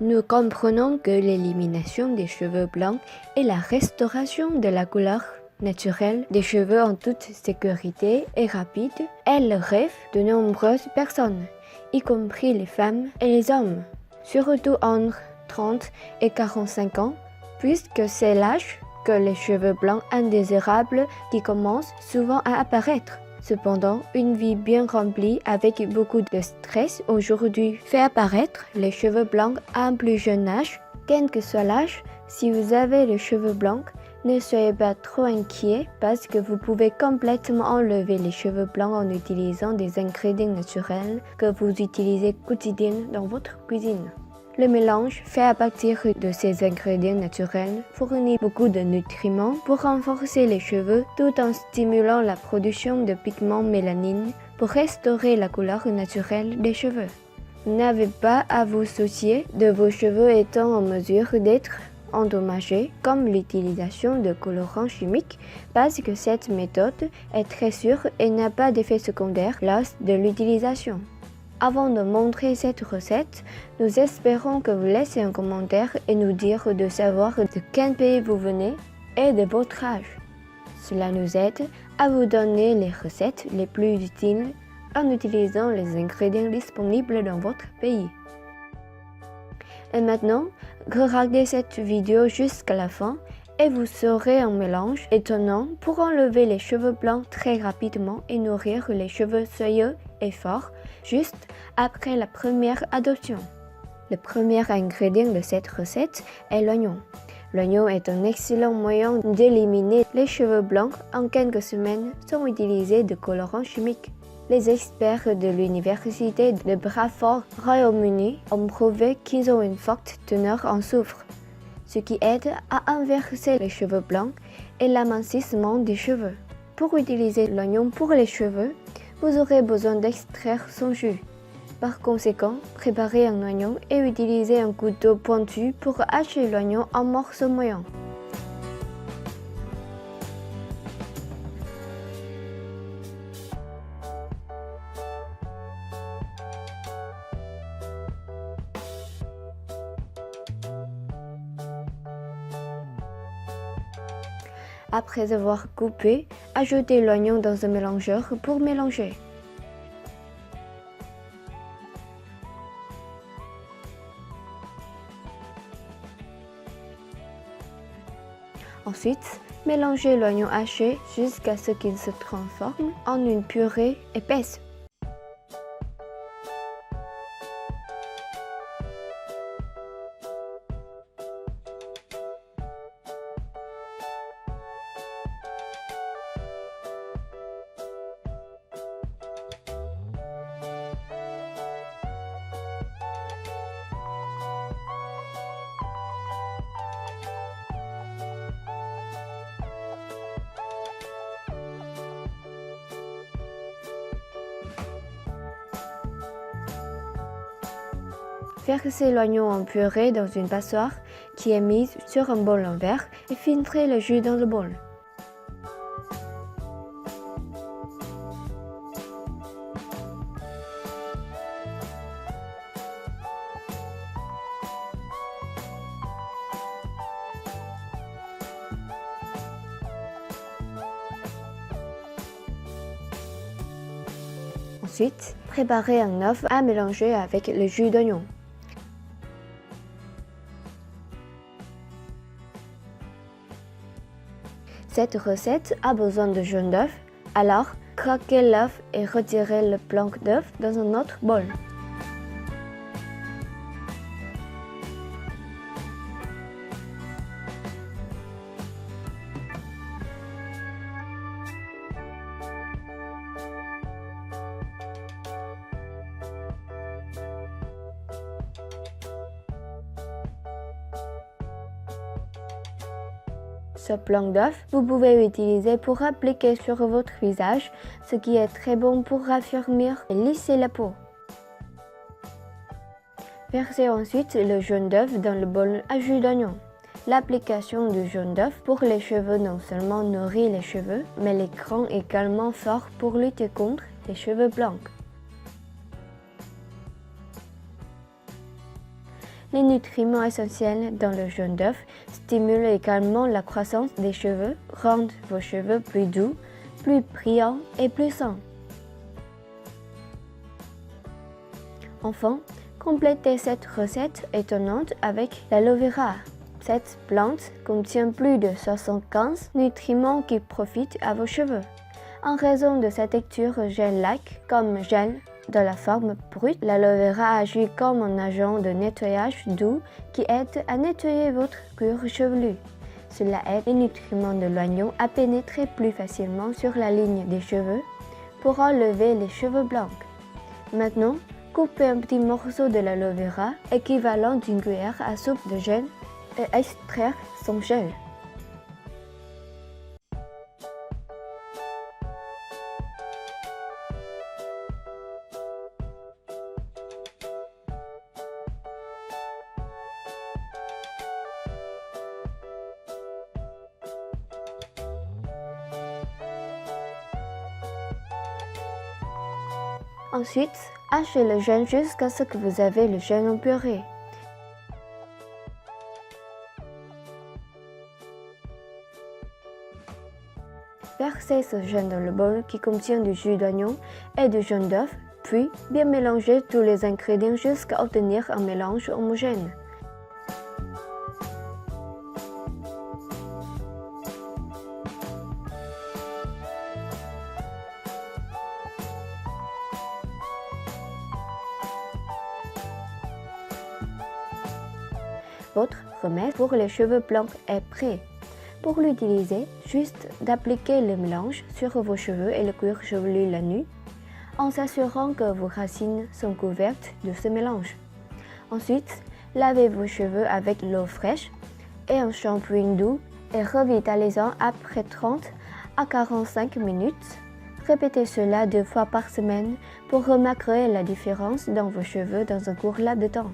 Nous comprenons que l'élimination des cheveux blancs et la restauration de la couleur naturelle des cheveux en toute sécurité et rapide est le rêve de nombreuses personnes, y compris les femmes et les hommes, surtout entre 30 et 45 ans, puisque c'est l'âge que les cheveux blancs indésirables qui commencent souvent à apparaître. Cependant, une vie bien remplie avec beaucoup de stress aujourd'hui fait apparaître les cheveux blancs à un plus jeune âge. Quel que soit l'âge, si vous avez les cheveux blancs, ne soyez pas trop inquiets parce que vous pouvez complètement enlever les cheveux blancs en utilisant des ingrédients naturels que vous utilisez quotidiennement dans votre cuisine. Le mélange fait à partir de ces ingrédients naturels fournit beaucoup de nutriments pour renforcer les cheveux tout en stimulant la production de pigments mélanine pour restaurer la couleur naturelle des cheveux. Vous n'avez pas à vous soucier de vos cheveux étant en mesure d'être endommagés comme l'utilisation de colorants chimiques parce que cette méthode est très sûre et n'a pas d'effet secondaire lors de l'utilisation. Avant de montrer cette recette, nous espérons que vous laissez un commentaire et nous dire de savoir de quel pays vous venez et de votre âge. Cela nous aide à vous donner les recettes les plus utiles en utilisant les ingrédients disponibles dans votre pays. Et maintenant, regardez cette vidéo jusqu'à la fin et vous saurez un mélange étonnant pour enlever les cheveux blancs très rapidement et nourrir les cheveux soyeux et forts juste après la première adoption. Le premier ingrédient de cette recette est l'oignon. L'oignon est un excellent moyen d'éliminer les cheveux blancs en quelques semaines sans utiliser de colorants chimiques. Les experts de l'université de Bradford, Royaume-Uni, ont prouvé qu'ils ont une forte teneur en soufre, ce qui aide à inverser les cheveux blancs et l'amincissement des cheveux. Pour utiliser l'oignon pour les cheveux, vous aurez besoin d'extraire son jus. Par conséquent, préparez un oignon et utilisez un couteau pointu pour hacher l'oignon en morceaux moyens. Après avoir coupé, ajoutez l'oignon dans un mélangeur pour mélanger. Ensuite, mélangez l'oignon haché jusqu'à ce qu'il se transforme en une purée épaisse. Versez l'oignon en purée dans une passoire qui est mise sur un bol en verre et filtrez le jus dans le bol. Ensuite, préparez un œuf à mélanger avec le jus d'oignon. Cette recette a besoin de jaune d'œuf, alors craquez l'œuf et retirez le blanc d'œuf dans un autre bol. Ce blanc d'œuf, vous pouvez l'utiliser pour appliquer sur votre visage, ce qui est très bon pour raffermir et lisser la peau. Versez ensuite le jaune d'œuf dans le bol à jus d'oignon. L'application du jaune d'œuf pour les cheveux non seulement nourrit les cheveux, mais les rend également forts pour lutter contre les cheveux blancs. Les nutriments essentiels dans le jaune d'œuf stimulent également la croissance des cheveux, rendent vos cheveux plus doux, plus brillants et plus sains. Enfin, complétez cette recette étonnante avec l'aloe vera. Cette plante contient plus de 75 nutriments qui profitent à vos cheveux. En raison de sa texture gel-like comme gel de la forme brute, l'aloe vera agit comme un agent de nettoyage doux qui aide à nettoyer votre cuir chevelu. Cela aide les nutriments de l'oignon à pénétrer plus facilement sur la ligne des cheveux pour enlever les cheveux blancs. Maintenant, coupez un petit morceau de l'aloe vera équivalent d'une cuillère à soupe de gel et extraire son gel. Ensuite, hachez le gel jusqu'à ce que vous avez le gel en purée. Versez ce gel dans le bol qui contient du jus d'oignon et du jaune d'œuf, puis bien mélangez tous les ingrédients jusqu'à obtenir un mélange homogène. Votre remède pour les cheveux blancs est prêt. Pour l'utiliser, juste d'appliquer le mélange sur vos cheveux et le cuir chevelu la nuit, en s'assurant que vos racines sont couvertes de ce mélange. Ensuite, lavez vos cheveux avec l'eau fraîche et un shampoing doux et revitalisant après 30 à 45 minutes. Répétez cela 2 fois par semaine pour remarquer la différence dans vos cheveux dans un court laps de temps.